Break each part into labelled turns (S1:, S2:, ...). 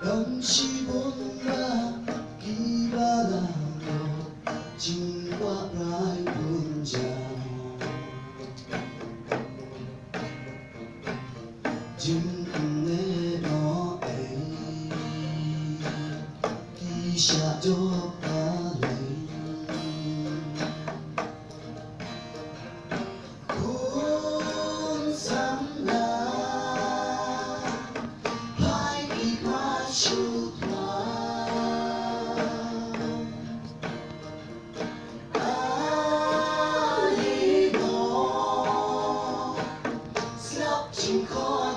S1: 넘치본다 비바람으로 진과 나의 분자 Dừng nó ấy khi xa cho ta lấy cuốn sáng là hai khi qua chút hoa ai đó sắp chinh khó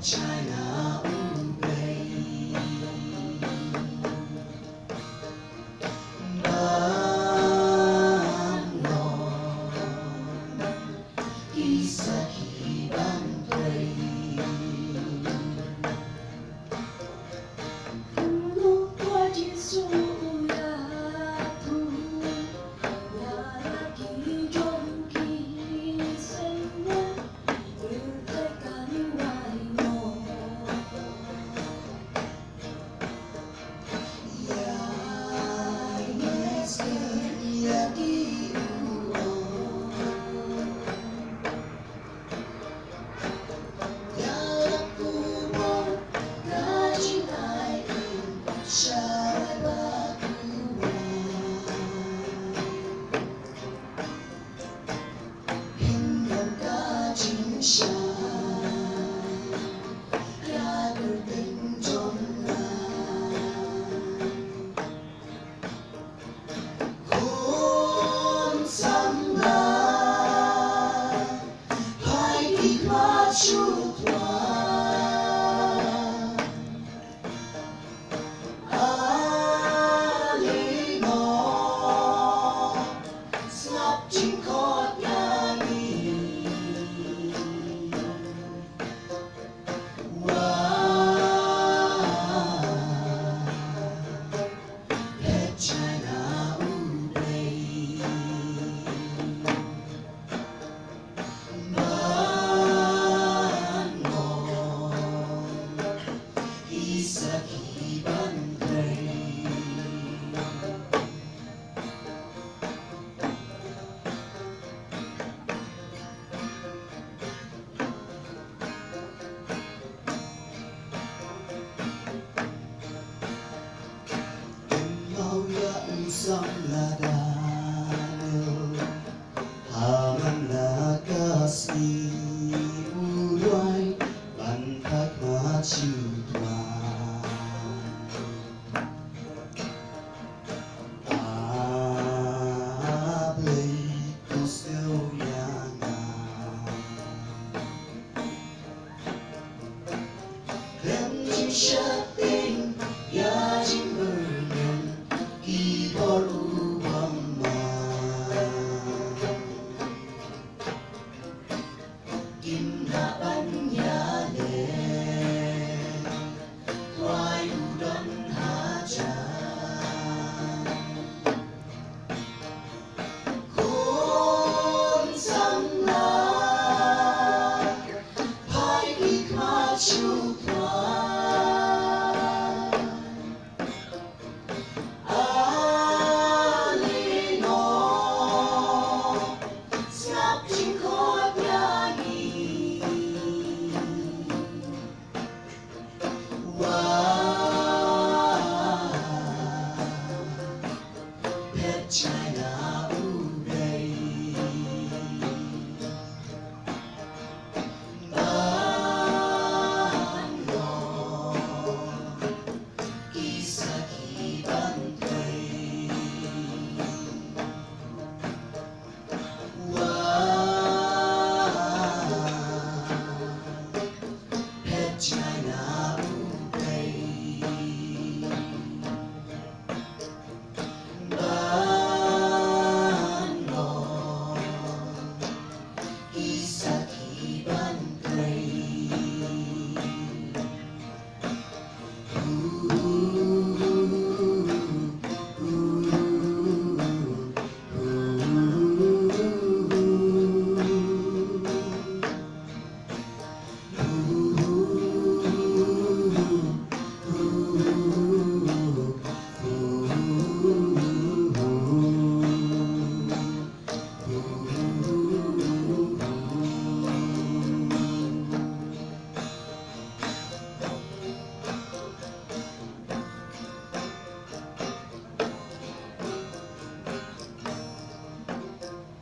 S1: China Bay Ban non Isa khi ban play Lúc qua trên số chút hoa Ali nó sắp chính khó nhà đi hết China Bay Isa khi ban play mau nhận rằng là Daniel Haman là kasi uruai ban thác mà chịu Shating, ya jing bermen, ki baru bang ใจ